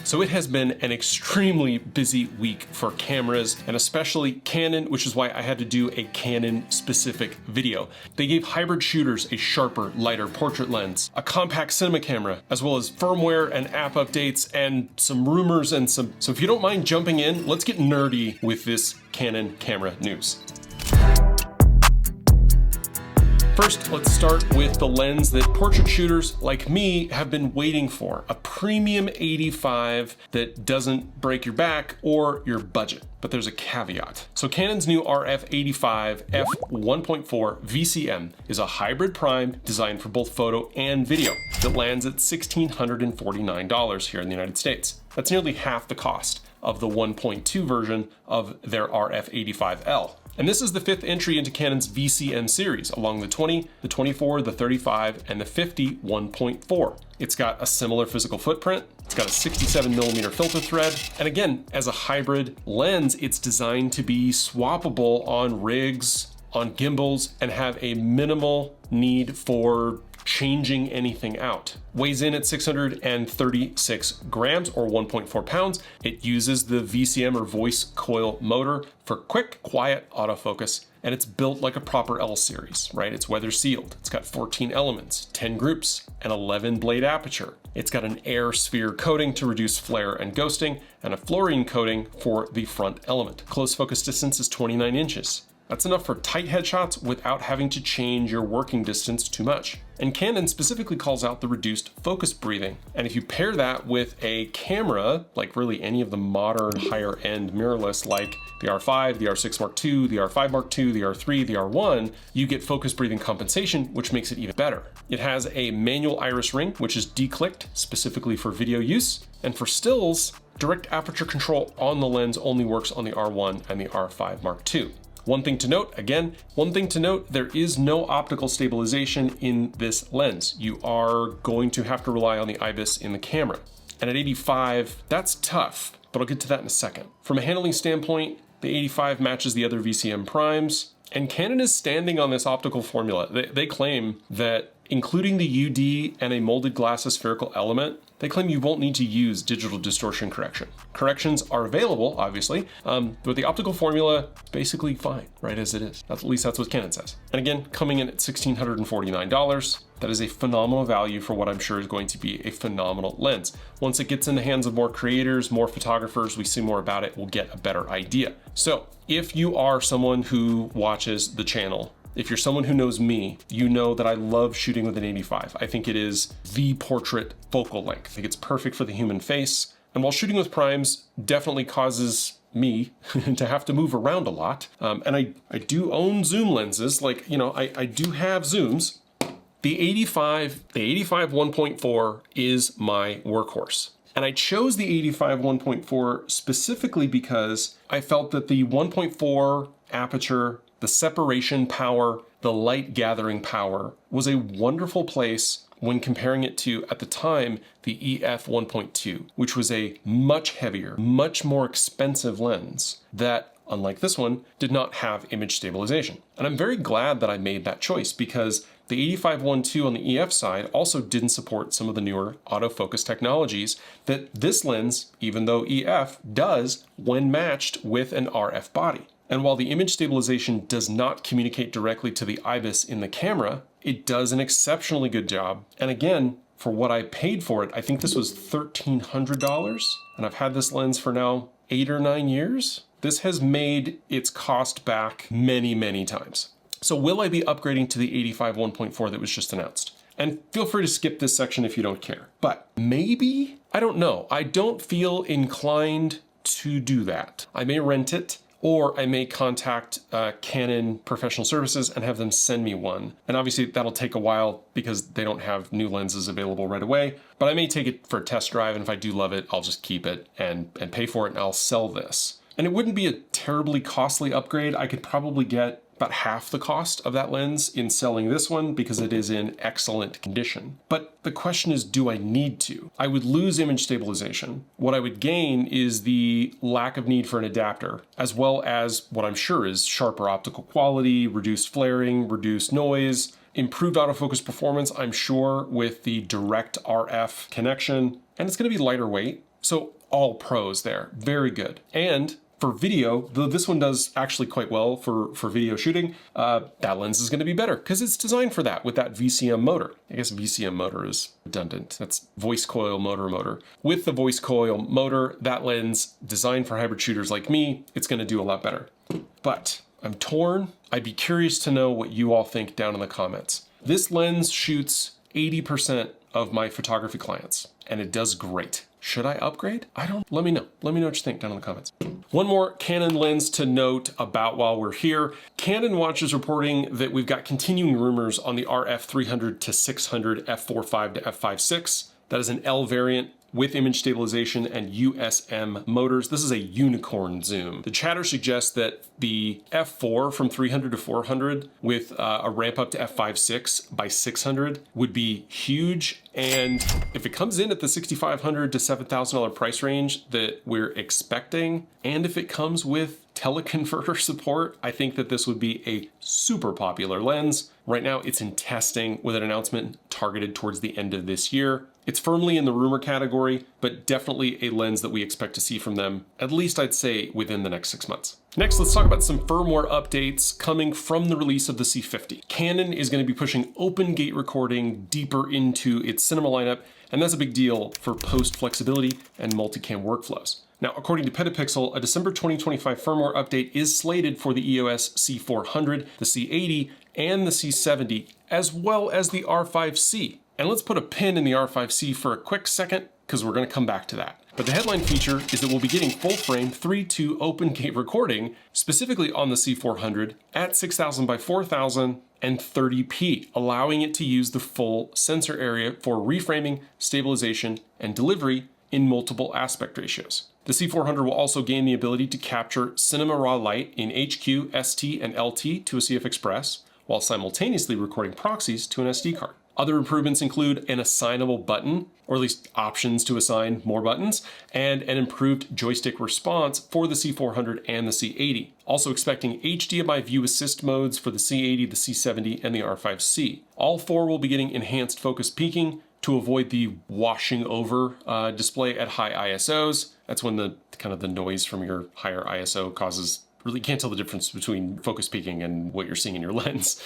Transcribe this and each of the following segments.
So it has been an extremely busy week for cameras, and especially Canon, which is why I had to do a Canon specific video. They gave hybrid shooters a sharper, lighter portrait lens, a compact cinema camera, as well as firmware and app updates and some rumors and so if you don't mind jumping in, let's get nerdy with this Canon camera news. First, let's start with the lens that portrait shooters like me have been waiting for, a premium 85 that doesn't break your back or your budget. But there's a caveat. So Canon's new RF85 f1.4 VCM is a hybrid prime designed for both photo and video that lands at $1,649 here in the United States. That's nearly half the cost of the 1.2 version of their RF85L. And this is the fifth entry into Canon's VCM series, along the 20, the 24, the 35, and the 50 1.4. It's got a similar physical footprint, it's got a 67mm filter thread, and again, as a hybrid lens, it's designed to be swappable on rigs, on gimbals, and have a minimal need for changing anything out. Weighs in at 636 grams or 1.4 pounds. It uses the VCM or voice coil motor for quick, quiet autofocus, and it's built like a proper L series, right? It's weather sealed. It's got 14 elements, 10 groups, an 11 blade aperture. It's got an air sphere coating to reduce flare and ghosting, and a fluorine coating for the front element. Close focus distance is 29 inches. That's enough for tight headshots without having to change your working distance too much. And Canon specifically calls out the reduced focus breathing. And if you pair that with a camera, like really any of the modern higher end mirrorless, like the R5, the R6 Mark II, the R5 Mark II, the R3, the R1, you get focus breathing compensation, which makes it even better. It has a manual iris ring, which is declicked specifically for video use. And for stills, direct aperture control on the lens only works on the R1 and the R5 Mark II. One thing to note, there is no optical stabilization in this lens. You are going to have to rely on the IBIS in the camera. And at 85, that's tough, but I'll get to that in a second. From a handling standpoint, the 85 matches the other VCM primes, and Canon is standing on this optical formula. They claim that including the UD and a molded glass spherical element, they claim you won't need to use digital distortion correction. Corrections are available, obviously, but the optical formula is basically fine, right as it is. At least that's what Canon says. And again, coming in at $1,649, that is a phenomenal value for what I'm sure is going to be a phenomenal lens. Once it gets in the hands of more creators, more photographers, we see more about it, we'll get a better idea. So if you are someone who watches the channel, if you're someone who knows me, you know that I love shooting with an 85. I think it is the portrait focal length. I think it's perfect for the human face. And while shooting with primes definitely causes me to have to move around a lot, and I do own zoom lenses, like, you know, I do have zooms. The 85 1.4 is my workhorse. And I chose the 85 1.4 specifically because I felt that the 1.4 aperture, the separation power, the light gathering power was a wonderful place when comparing it to, at the time, the EF 1.2, which was a much heavier, much more expensive lens that, unlike this one, did not have image stabilization. And I'm very glad that I made that choice because the 85 1.2 on the EF side also didn't support some of the newer autofocus technologies that this lens, even though EF, does when matched with an RF body. And while the image stabilization does not communicate directly to the IBIS in the camera, it does an exceptionally good job. And again, for what I paid for it, I think this was $1,300, and I've had this lens for now 8 or 9 years. This has made its cost back many, many times. So will I be upgrading to the 85 1.4 that was just announced? And feel free to skip this section if you don't care. But maybe? I don't know. I don't feel inclined to do that. I may rent it, or I may contact Canon Professional Services and have them send me one. And obviously that'll take a while because they don't have new lenses available right away, but I may take it for a test drive, and if I do love it, I'll just keep it and pay for it, and I'll sell this. And it wouldn't be a terribly costly upgrade. I could probably get about half the cost of that lens in selling this one because it is in excellent condition. But the question is, do I need to? I would lose image stabilization. What I would gain is the lack of need for an adapter, as well as what I'm sure is sharper optical quality, reduced flaring, reduced noise, improved autofocus performance, I'm sure, with the direct RF connection, and it's gonna be lighter weight. So all pros there, very good. And for video, though this one does actually quite well for video shooting, that lens is going to be better because it's designed for that with that VCM motor. I guess VCM motor is redundant. That's voice coil motor. With the voice coil motor, that lens designed for hybrid shooters like me, it's going to do a lot better. But I'm torn. I'd be curious to know what you all think down in the comments. This lens shoots 80% of my photography clients, and it does great. Should I upgrade? Let me know. Let me know what you think down in the comments. One more Canon lens to note about while we're here. Canon Watch is reporting that we've got continuing rumors on the RF300 to 600 f4.5 to f5.6. That is an L variant with image stabilization and USM motors. This is a unicorn zoom. The chatter suggests that the f4 from 300 to 400 with a ramp up to f5.6 by 600 would be huge. And if it comes in at the $6,500 to $7,000 price range that we're expecting, and if it comes with teleconverter support, I think that this would be a super popular lens. Right now it's in testing with an announcement targeted towards the end of this year. It's firmly in the rumor category, but definitely a lens that we expect to see from them, at least I'd say within the next 6 months. Next, let's talk about some firmware updates coming from the release of the C50. Canon is going to be pushing open gate recording deeper into its cinema lineup, and that's a big deal for post flexibility and multicam workflows. Now, according to Petapixel, a December 2025 firmware update is slated for the EOS C400, the C80, and the C70, as well as the R5C. And let's put a pin in the R5C for a quick second, because we're going to come back to that. But the headline feature is that we'll be getting full frame 3.2 open gate recording, specifically on the C400 at 6000 by 4000 and 30p, allowing it to use the full sensor area for reframing, stabilization, and delivery in multiple aspect ratios. The C400 will also gain the ability to capture cinema raw light in HQ, ST, and LT to a CF Express, while simultaneously recording proxies to an SD card. Other improvements include an assignable button, or at least options to assign more buttons, and an improved joystick response for the C400 and the C80. Also expecting HDMI view assist modes for the C80, the C70, and the R5C. All four will be getting enhanced focus peaking to avoid the washing over display at high ISOs. That's when the kind of the noise from your higher ISO causes really can't tell the difference between focus peaking and what you're seeing in your lens.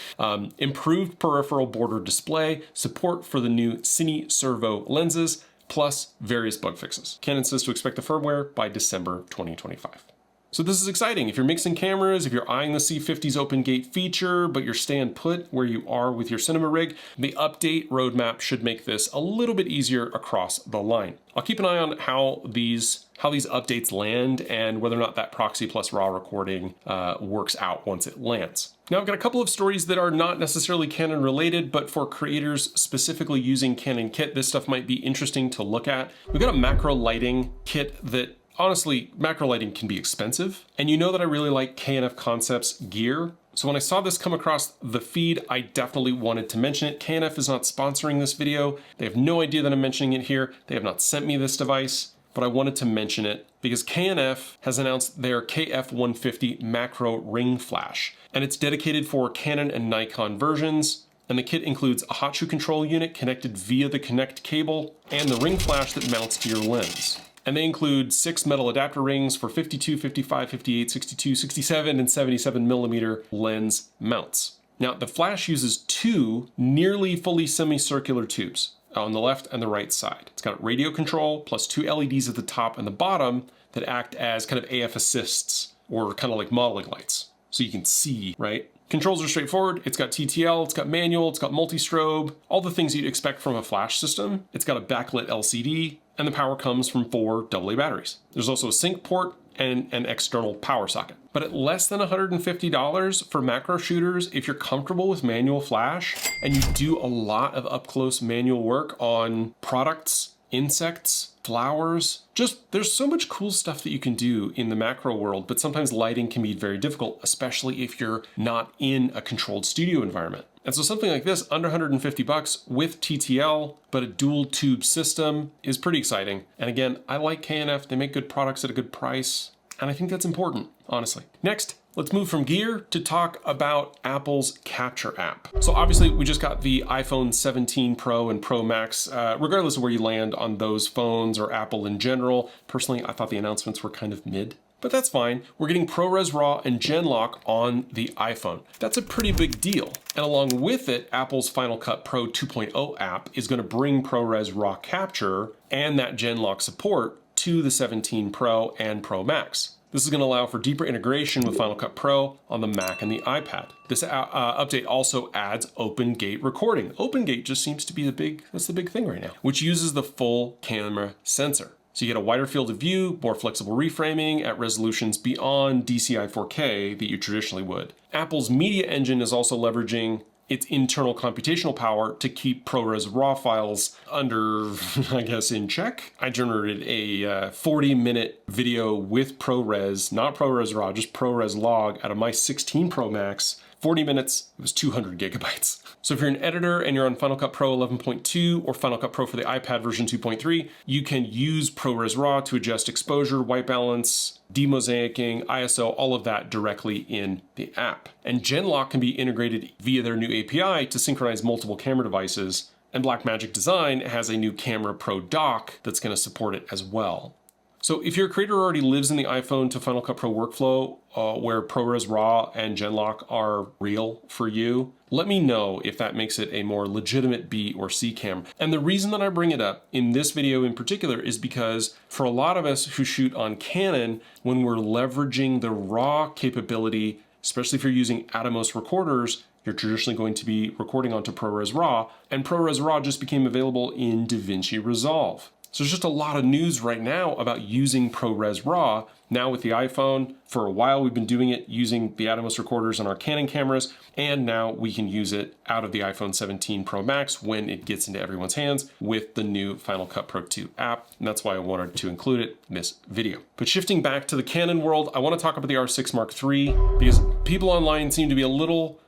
Improved peripheral border display, support for the new Cine Servo lenses, plus various bug fixes. Canon says to expect the firmware by December 2025. So this is exciting. If you're mixing cameras, if you're eyeing the C50's open gate feature, but you're staying put where you are with your cinema rig, the update roadmap should make this a little bit easier across the line. I'll keep an eye on how these updates land and whether or not that proxy plus raw recording works out once it lands. Now I've got a couple of stories that are not necessarily Canon related, but for creators specifically using Canon kit, this stuff might be interesting to look at. We've got a macro lighting kit that honestly, macro lighting can be expensive. And you know that I really like K&F Concepts gear. So when I saw this come across the feed, I definitely wanted to mention it. K&F is not sponsoring this video. They have no idea that I'm mentioning it here. They have not sent me this device, but I wanted to mention it because K&F has announced their KF150 Macro Ring flash, and it's dedicated for Canon and Nikon versions. And the kit includes a hot shoe control unit connected via the Connect cable and the ring flash that mounts to your lens. And they include 6 metal adapter rings for 52, 55, 58, 62, 67, and 77 millimeter lens mounts. Now, the flash uses 2 nearly fully semicircular tubes on the left and the right side. It's got radio control plus 2 LEDs at the top and the bottom that act as kind of AF assists or kind of like modeling lights. So you can see, right? Controls are straightforward. It's got TTL, it's got manual, it's got multi-strobe, all the things you'd expect from a flash system. It's got a backlit LCD, and the power comes from 4 AA batteries. There's also a sync port and an external power socket. But at less than $150 for macro shooters, if you're comfortable with manual flash and you do a lot of up-close manual work on products, insects, flowers, just there's so much cool stuff that you can do in the macro world, but sometimes lighting can be very difficult, especially if you're not in a controlled studio environment. And so something like this, under $150 with TTL, but a dual tube system is pretty exciting. And again, I like K&F, they make good products at a good price. And I think that's important, honestly. Next, let's move from gear to talk about Apple's Capture app. So obviously we just got the iPhone 17 Pro and Pro Max, regardless of where you land on those phones or Apple in general. Personally, I thought the announcements were kind of mid, but that's fine. We're getting ProRes RAW and Genlock on the iPhone. That's a pretty big deal. And along with it, Apple's Final Cut Pro 2.0 app is gonna bring ProRes RAW capture and that Genlock support to the 17 Pro and Pro Max. This is going to allow for deeper integration with Final Cut Pro on the Mac and the iPad. This update also adds open gate recording. Open gate just seems to be that's the big thing right now, which uses the full camera sensor. So you get a wider field of view, more flexible reframing at resolutions beyond DCI 4K that you traditionally would. Apple's media engine is also leveraging its internal computational power to keep ProRes RAW files under, I guess, in check. I generated a 40-minute video with ProRes, not ProRes RAW, just ProRes log out of my 16 Pro Max. 40 minutes, it was 200 gigabytes. So if you're an editor and you're on Final Cut Pro 11.2 or Final Cut Pro for the iPad version 2.3, you can use ProRes RAW to adjust exposure, white balance, demosaicing, ISO, all of that directly in the app. And Genlock can be integrated via their new API to synchronize multiple camera devices. And Blackmagic Design has a new Camera Pro dock that's going to support it as well. So if your creator already lives in the iPhone to Final Cut Pro workflow where ProRes RAW and Genlock are real for you, let me know if that makes it a more legitimate B or C camera. And the reason that I bring it up in this video in particular is because for a lot of us who shoot on Canon, when we're leveraging the RAW capability, especially if you're using Atomos recorders, you're traditionally going to be recording onto ProRes RAW, and ProRes RAW just became available in DaVinci Resolve. So there's just a lot of news right now about using ProRes RAW. Now with the iPhone, for a while we've been doing it using the Atomos recorders on our Canon cameras, and now we can use it out of the iPhone 17 Pro Max when it gets into everyone's hands with the new Final Cut Pro 2 app. And that's why I wanted to include it in this video. But shifting back to the Canon world, I want to talk about the R6 Mark III because people online seem to be a little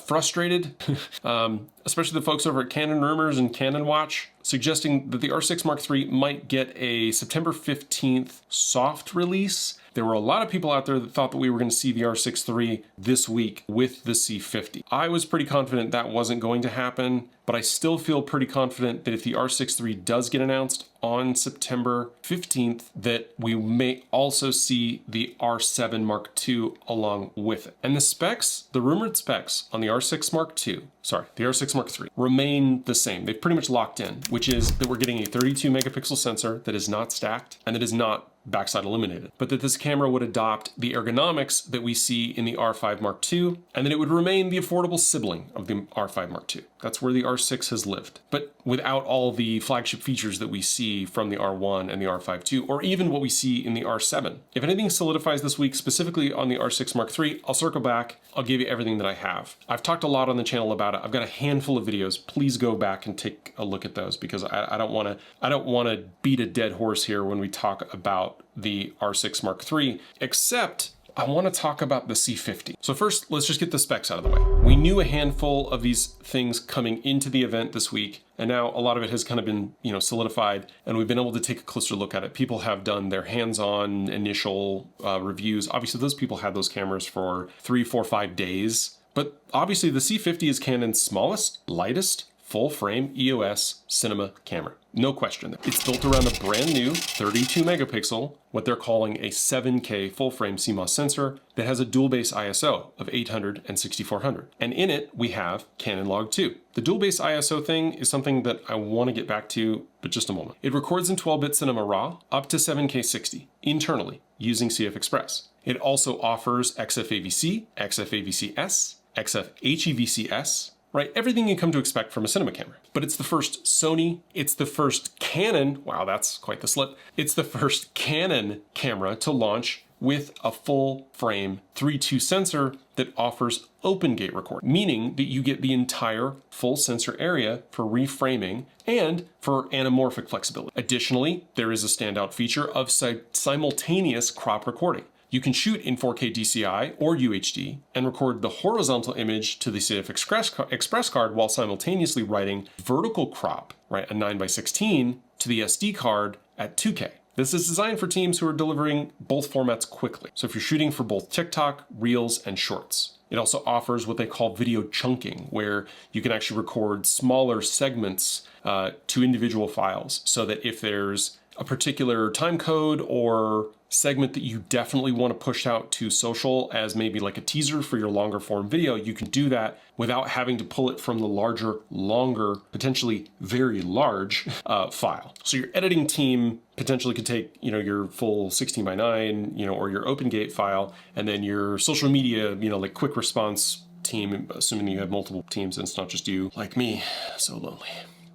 frustrated, especially the folks over at Canon Rumors and Canon Watch, suggesting that the R6 Mark III might get a September 15th soft release. There were a lot of people out there that thought that we were going to see the R6 III this week with the C50. I was pretty confident that wasn't going to happen, but I still feel pretty confident that if the R6 III does get announced on September 15th, that we may also see the R7 Mark II along with it. And the specs, the rumored specs on the R6 Mark II, the R6 Mark III, remain the same. They've pretty much locked in, which is that we're getting a 32 megapixel sensor that is not stacked and that is not backside illuminated, but that this camera would adopt the ergonomics that we see in the R5 Mark II, and that it would remain the affordable sibling of the R5 Mark II. That's where the R6 has lived, but without all the flagship features that we see from the R1 and the R5 II, or even what we see in the R7. If anything solidifies this week, specifically on the R6 Mark III, I'll circle back. I'll give you everything that I have. I've talked a lot on the channel about it. I've got a handful of videos. Please go back and take a look at those because I don't want to beat a dead horse here when we talk about the R6 Mark III, except I want to talk about the C50. So first, let's just get the specs out of the way. We knew a handful of these things coming into the event this week, and now a lot of it has kind of been, solidified, and we've been able to take a closer look at it. People have done their hands-on initial reviews. Obviously, those people had those cameras for 3, 4, 5 days, but obviously the C50 is Canon's smallest, lightest, full-frame EOS cinema camera. No question there. It's built around a brand new 32 megapixel, what they're calling a 7K full-frame CMOS sensor that has a dual base ISO of 800 and 6400. And in it, we have Canon Log 2. The dual base ISO thing is something that I want to get back to, but just a moment. It records in 12-bit cinema RAW up to 7K 60 internally using CF Express. It also offers XFAVC, XFAVCS, XFHEVCS, right? Everything you come to expect from a cinema camera. But it's the first Sony, it's the first Canon, wow, that's quite the slip. It's the first Canon camera to launch with a full frame 3.2 sensor that offers open gate recording, meaning that you get the entire full sensor area for reframing and for anamorphic flexibility. Additionally, there is a standout feature of simultaneous crop recording. You can shoot in 4K DCI or UHD and record the horizontal image to the CF Express card while simultaneously writing vertical crop, right, a 9:16 to the SD card at 2K. This is designed for teams who are delivering both formats quickly. So if you're shooting for both TikTok, Reels, and Shorts. It also offers what they call video chunking, where you can actually record smaller segments to individual files, so that if there's a particular time code or segment that you definitely want to push out to social as maybe like a teaser for your longer form video, you can do that without having to pull it from the larger, longer, potentially very large file. So your editing team potentially could take, your full 16:9, or your OpenGate file, and then your social media, like quick response team, assuming you have multiple teams and it's not just you, like me, so lonely.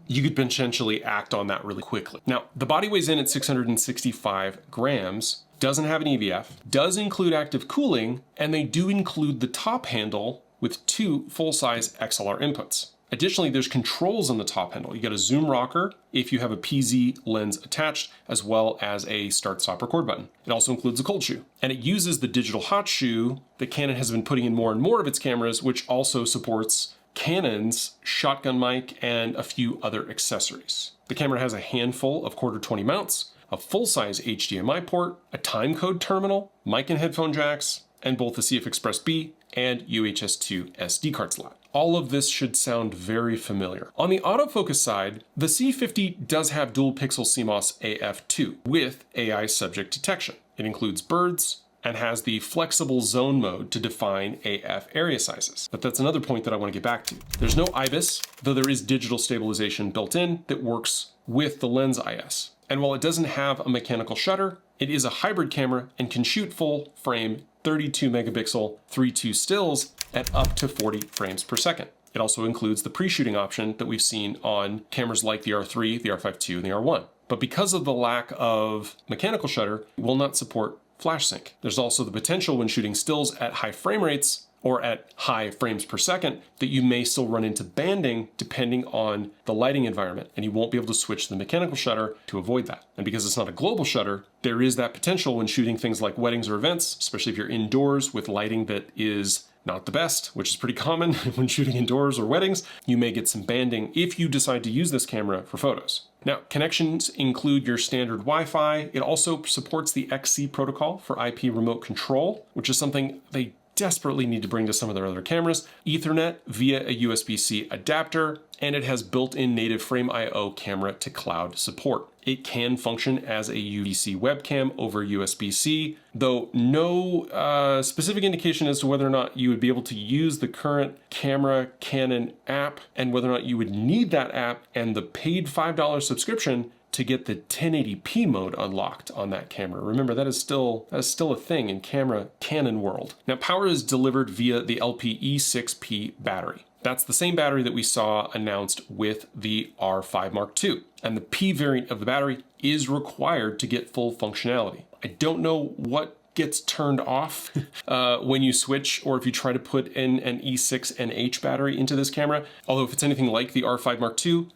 You could potentially act on that really quickly. Now, the body weighs in at 665 grams, doesn't have an EVF, does include active cooling, and they do include the top handle with 2 full-size XLR inputs. Additionally, there's controls on the top handle. You got a zoom rocker if you have a PZ lens attached, as well as a start-stop record button. It also includes a cold shoe. And it uses the digital hot shoe that Canon has been putting in more and more of its cameras, which also supports Canon's shotgun mic and a few other accessories. The camera has a handful of quarter-20 mounts, a full-size HDMI port, a timecode terminal, mic and headphone jacks, and both the CF Express B and UHS-2 SD card slot. All of this should sound very familiar. On the autofocus side, the C50 does have dual pixel CMOS AF2 with AI subject detection. It includes birds, and has the flexible zone mode to define AF area sizes. But that's another point that I want to get back to. There's no IBIS, though there is digital stabilization built in that works with the lens IS. And while it doesn't have a mechanical shutter, it is a hybrid camera and can shoot full frame 32 megapixel 3.2 stills at up to 40 frames per second. It also includes the pre-shooting option that we've seen on cameras like the R3, the R5 II, and the R1. But because of the lack of mechanical shutter, it will not support flash sync. There's also the potential when shooting stills at high frame rates or at high frames per second that you may still run into banding depending on the lighting environment, and you won't be able to switch to the mechanical shutter to avoid that. And because it's not a global shutter, there is that potential when shooting things like weddings or events, especially if you're indoors with lighting that is not the best, which is pretty common when shooting indoors or weddings, you may get some banding if you decide to use this camera for photos. Now, connections include your standard Wi-Fi. It also supports the XC protocol for IP remote control, which is something they desperately need to bring to some of their other cameras, Ethernet via a USB-C adapter, and it has built-in native Frame IO camera to cloud support. It can function as a UVC webcam over USB-C, though no specific indication as to whether or not you would be able to use the current camera Canon app and whether or not you would need that app and the paid $5 subscription to get the 1080p mode unlocked on that camera. Remember, that is still a thing in Canon world. Now, power is delivered via the LPE6P battery. That's the same battery that we saw announced with the R5 Mark II. And the P variant of the battery is required to get full functionality. I don't know what gets turned off when you switch, or if you try to put in an E6NH battery into this camera. Although if it's anything like the R5 Mark II,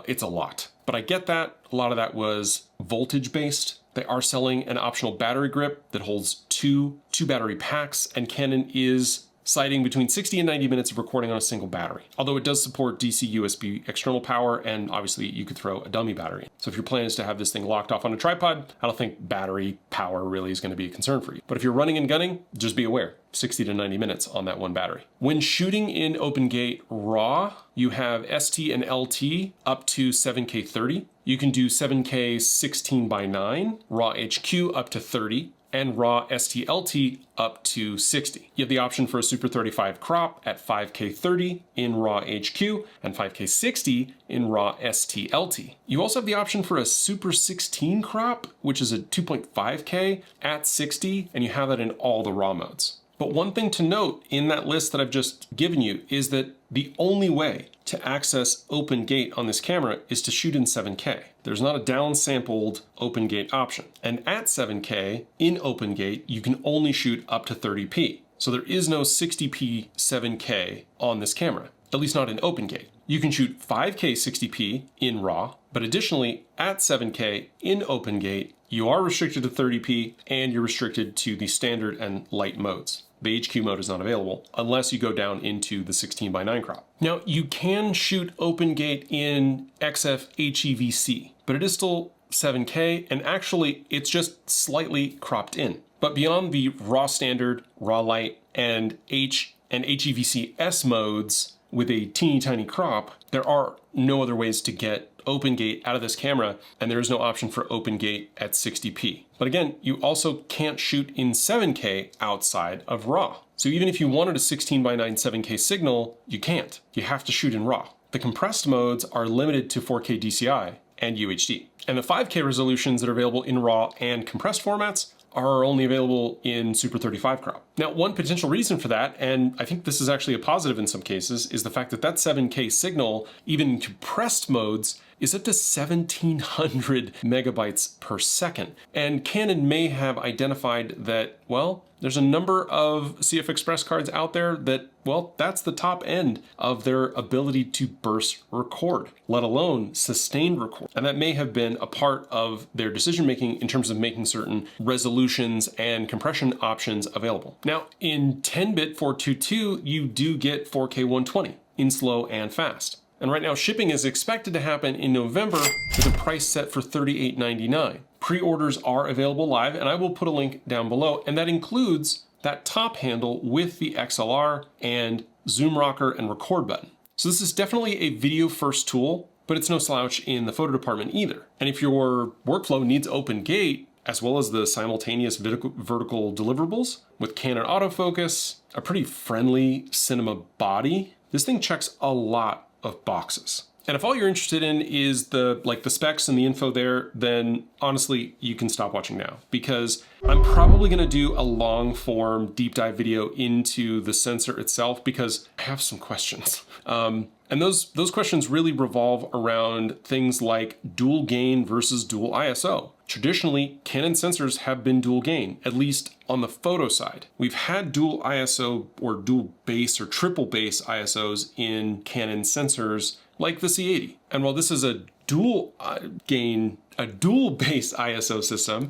it's a lot. But I get that. A lot of that was voltage based. They are selling an optional battery grip that holds two battery packs, and Canon is citing between 60 and 90 minutes of recording on a single battery. Although it does support DC USB external power, and obviously you could throw a dummy battery. So if your plan is to have this thing locked off on a tripod, I don't think battery power really is going to be a concern for you. But if you're running and gunning, just be aware, 60 to 90 minutes on that one battery. When shooting in OpenGate RAW, you have ST and LT up to 7K 30. You can do 7K 16:9, RAW HQ up to 30, and RAW STLT up to 60. You have the option for a Super 35 crop at 5K 30 in RAW HQ and 5K 60 in RAW STLT. You also have the option for a Super 16 crop, which is a 2.5K at 60, and you have that in all the RAW modes. But one thing to note in that list that I've just given you is that the only way to access OpenGate on this camera is to shoot in 7K. There's not a downsampled OpenGate option. And at 7K in OpenGate, you can only shoot up to 30p. So there is no 60p 7K on this camera, at least not in OpenGate. You can shoot 5K 60p in RAW, but additionally at 7K in OpenGate, you are restricted to 30p and you're restricted to the standard and light modes. The HQ mode is not available unless you go down into the 16:9 crop. Now, you can shoot OpenGate in XF HEVC, but it is still 7K, and actually it's just slightly cropped in. But beyond the raw standard, raw light, and H and HEVC S modes with a teeny tiny crop, there are no other ways to get open gate out of this camera, and there is no option for open gate at 60p. But again, you also can't shoot in 7K outside of RAW. So even if you wanted a 16:9 7K signal, you can't. You have to shoot in RAW. The compressed modes are limited to 4K DCI and UHD. And the 5K resolutions that are available in RAW and compressed formats are only available in Super 35 crop. Now, one potential reason for that, and I think this is actually a positive in some cases, is the fact that that 7K signal, even in compressed modes, is up to 1700 megabytes per second. And Canon may have identified that, well, there's a number of CF Express cards out there that, well, that's the top end of their ability to burst record, let alone sustained record. And that may have been a part of their decision making in terms of making certain resolutions and compression options available. Now, in 10-bit 422, you do get 4K 120 in slow and fast. And right now, shipping is expected to happen in November with a price set for $38.99. Pre-orders are available live, and I will put a link down below, and that includes that top handle with the XLR and zoom rocker and record button. So this is definitely a video first tool, but it's no slouch in the photo department either. And if your workflow needs open gate, as well as the simultaneous vertical deliverables with Canon autofocus, a pretty friendly cinema body, this thing checks a lot of boxes. And if all you're interested in is the specs and the info there, then honestly, you can stop watching now, because I'm probably gonna do a long form deep dive video into the sensor itself, because I have some questions. And those questions really revolve around things like dual gain versus dual ISO. Traditionally, Canon sensors have been dual gain, at least on the photo side. We've had dual ISO or dual base or triple base ISOs in Canon sensors like the C80. And while this is a dual base ISO system,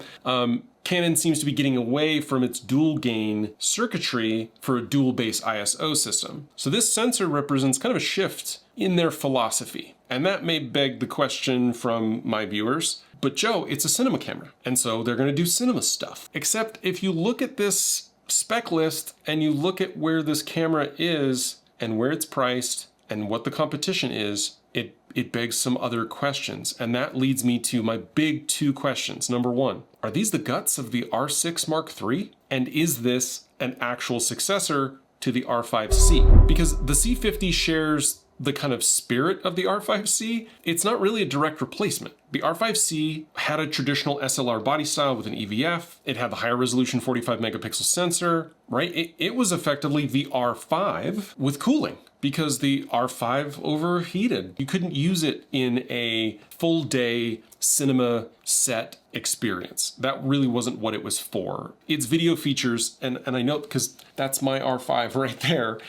Canon seems to be getting away from its dual gain circuitry for a dual base ISO system. So this sensor represents kind of a shift in their philosophy. And that may beg the question from my viewers, but Joe, it's a cinema camera, and so they're gonna do cinema stuff. Except if you look at this spec list and you look at where this camera is and where it's priced and what the competition is, it begs some other questions. And that leads me to my big two questions. Number one, are these the guts of the R6 Mark III? And is this an actual successor to the R5C? Because the C50 shares the kind of spirit of the R5C, it's not really a direct replacement. The R5C had a traditional SLR body style with an EVF. It had the higher resolution 45 megapixel sensor, right? It was effectively the R5 with cooling, because the R5 overheated. You couldn't use it in a full day cinema set experience. That really wasn't what it was for. Its video features, and I know because that's my R5 right there,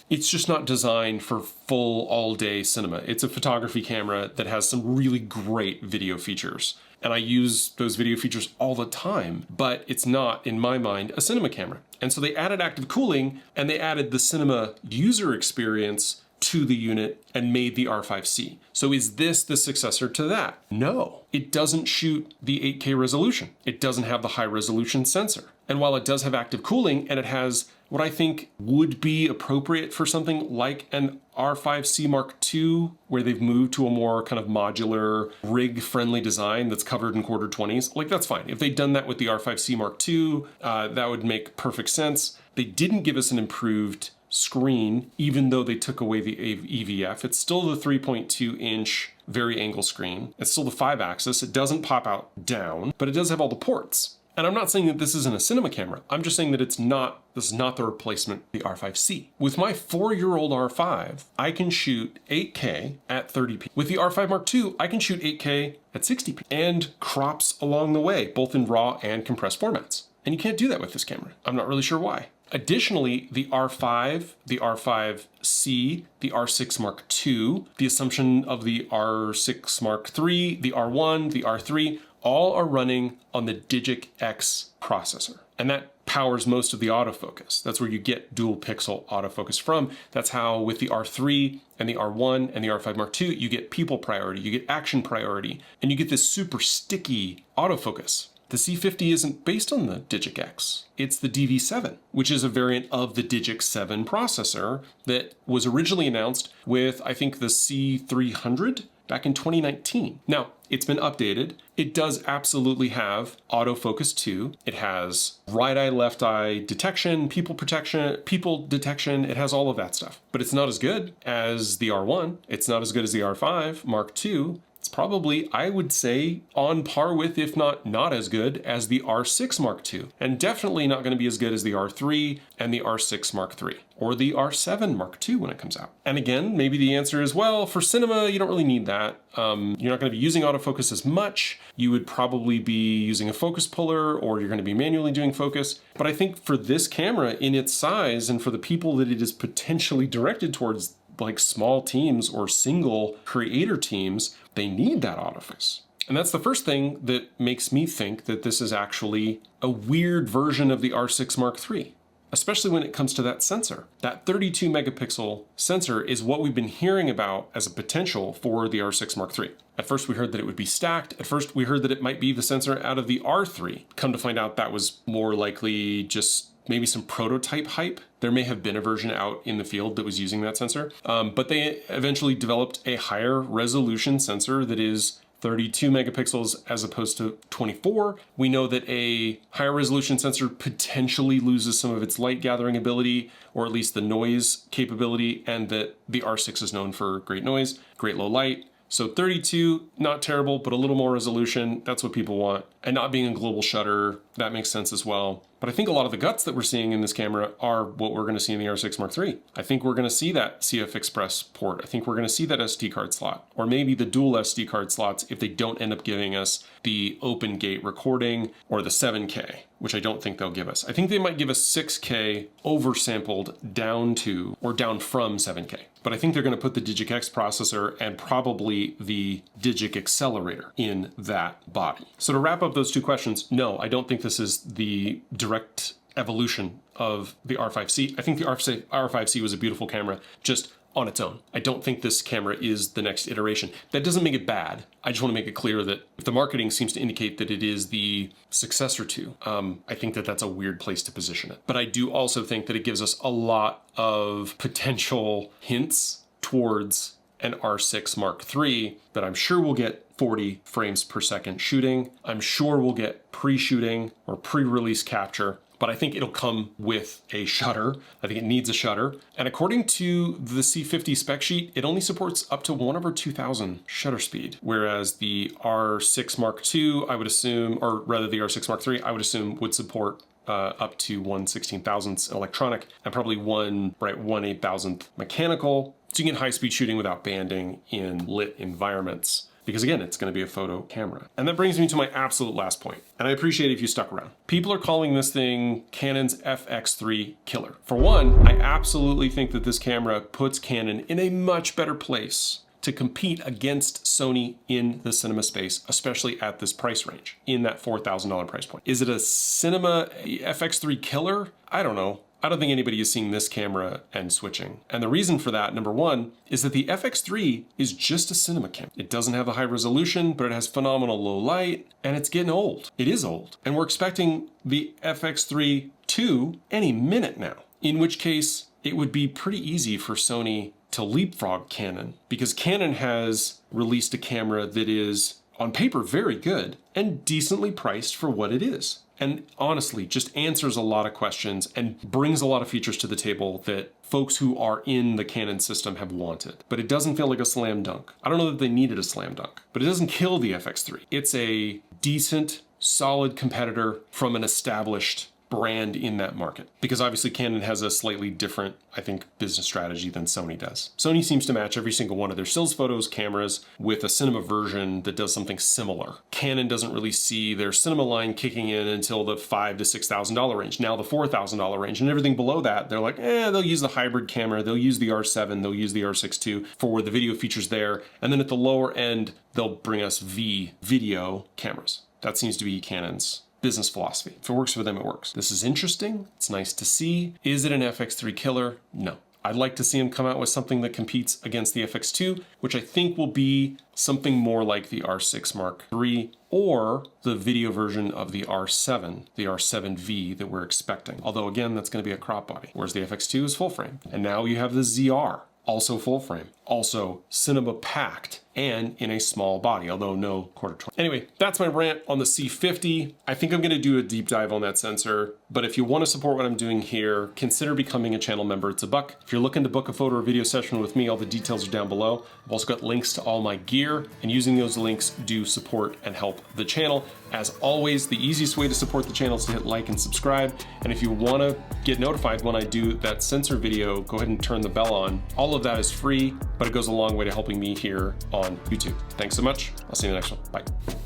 it's just not designed for full all day cinema. It's a photography camera that has some really great video features. And I use those video features all the time, but it's not, in my mind, a cinema camera. And so they added active cooling and they added the cinema user experience to the unit and made the R5C. So is this the successor to that? No, it doesn't shoot the 8K resolution. It doesn't have the high resolution sensor. And while it does have active cooling and it has what I think would be appropriate for something like an R5C Mark II, where they've moved to a more kind of modular, rig-friendly design that's covered in quarter 20s, like that's fine. If they'd done that with the R5C Mark II, that would make perfect sense. They didn't give us an improved screen, even though they took away the EVF. It's still the 3.2-inch vari-angle screen. It's still the 5-axis. It doesn't pop out down, but it does have all the ports. And I'm not saying that this isn't a cinema camera. I'm just saying that this is not the replacement of the R5C. With my 4-year-old R5, I can shoot 8K at 30p. With the R5 Mark II, I can shoot 8K at 60p and crops along the way, both in RAW and compressed formats. And you can't do that with this camera. I'm not really sure why. Additionally, the R5, the R5C, the R6 Mark II, the assumption of the R6 Mark III, the R1, the R3, all are running on the Digic X processor. And that powers most of the autofocus. That's where you get dual pixel autofocus from. That's how with the R3 and the R1 and the R5 Mark II, you get people priority, you get action priority, and you get this super sticky autofocus. The C50 isn't based on the Digic X. It's the DV7, which is a variant of the Digic 7 processor that was originally announced with, I think, the C300 back in 2019. Now, it's been updated. It does absolutely have autofocus 2. It has right eye, left eye detection, people detection. It has all of that stuff. But it's not as good as the R1. It's not as good as the R5 Mark II. It's probably, I would say, on par with, if not as good as the R6 Mark II, and definitely not going to be as good as the R3 and the R6 Mark III, or the R7 Mark II when it comes out. And again, maybe the answer is, well, for cinema, you don't really need that. You're not going to be using autofocus as much. You would probably be using a focus puller, or you're going to be manually doing focus. But I think for this camera in its size, and for the people that it is potentially directed towards, like small teams or single creator teams, they need that autofocus. And that's the first thing that makes me think that this is actually a weird version of the R6 Mark III, especially when it comes to that sensor. That 32 megapixel sensor is what we've been hearing about as a potential for the R6 Mark III. At first we heard that it would be stacked. At first we heard that it might be the sensor out of the R3. Come to find out that was more likely just maybe some prototype hype. There may have been a version out in the field that was using that sensor, but they eventually developed a higher resolution sensor that is 32 megapixels as opposed to 24. We know that a higher resolution sensor potentially loses some of its light gathering ability, or at least the noise capability, and that the R6 is known for great noise, great low light. So 32, not terrible, but a little more resolution, that's what people want. And not being a global shutter, that makes sense as well. But I think a lot of the guts that we're seeing in this camera are what we're gonna see in the R6 Mark III. I think we're gonna see that CF Express port. I think we're gonna see that SD card slot, or maybe the dual SD card slots if they don't end up giving us the open gate recording or the 7K, which I don't think they'll give us. I think they might give us 6K oversampled down to, or down from 7K. But I think they're gonna put the Digic X processor and probably the Digic accelerator in that body. So to wrap up those two questions, no, I don't think this is the direct evolution of the R5C. I think the R5C was a beautiful camera just on its own. I don't think this camera is the next iteration. That doesn't make it bad. I just want to make it clear that if the marketing seems to indicate that it is the successor to, I think that that's a weird place to position it. But I do also think that it gives us a lot of potential hints towards an R6 Mark III that I'm sure we'll get 40 frames per second shooting. I'm sure we'll get pre-shooting or pre-release capture, but I think it'll come with a shutter. I think it needs a shutter. And according to the C50 spec sheet, it only supports up to 1/2000 shutter speed, whereas the R6 Mark II, I would assume, or rather the R6 Mark III, I would assume would support up to 1/16,000th electronic and probably 1/8,000th mechanical. So you can get high-speed shooting without banding in lit environments. Because again, it's gonna be a photo camera. And that brings me to my absolute last point. And I appreciate if you stuck around. People are calling this thing Canon's FX3 Killer. For one, I absolutely think that this camera puts Canon in a much better place to compete against Sony in the cinema space, especially at this price range, in that $4,000 price point. Is it a cinema FX3 Killer? I don't know. I don't think anybody is seeing this camera and switching. And the reason for that, number one, is that the FX3 is just a cinema camera. It doesn't have the high resolution, but it has phenomenal low light, and it's getting old. It is old. And we're expecting the FX3 II any minute now, in which case it would be pretty easy for Sony to leapfrog Canon, because Canon has released a camera that is, on paper, very good and decently priced for what it is. And honestly, just answers a lot of questions and brings a lot of features to the table that folks who are in the Canon system have wanted. But it doesn't feel like a slam dunk. I don't know that they needed a slam dunk, but it doesn't kill the FX3. It's a decent, solid competitor from an established brand in that market. Because obviously Canon has a slightly different, I think, business strategy than Sony does. Sony seems to match every single one of their stills photos cameras with a cinema version that does something similar. Canon doesn't really see their cinema line kicking in until the $5,000 to $6,000 range, now the $4,000 range, and everything below that, they're like, they'll use the hybrid camera, they'll use the R7, they'll use the R6 II for the video features there, and then at the lower end, they'll bring us video cameras. That seems to be Canon's business philosophy. If it works for them, it works. This is interesting. It's nice to see. Is it an FX3 killer? No. I'd like to see him come out with something that competes against the FX2, which I think will be something more like the R6 Mark III or the video version of the R7, the R7V that we're expecting. Although again, that's going to be a crop body, whereas the FX2 is full frame. And now you have the ZR, also full frame, also cinema packed, and in a small body, although no quarter 20. Anyway, that's my rant on the C50. I think I'm gonna do a deep dive on that sensor, but if you wanna support what I'm doing here, consider becoming a channel member. It's $1. If you're looking to book a photo or video session with me, all the details are down below. I've also got links to all my gear, and using those links do support and help the channel. As always, the easiest way to support the channel is to hit like and subscribe. And if you wanna get notified when I do that sensor video, go ahead and turn the bell on. All of that is free, but it goes a long way to helping me here on YouTube. Thanks so much. I'll see you in the next one. Bye.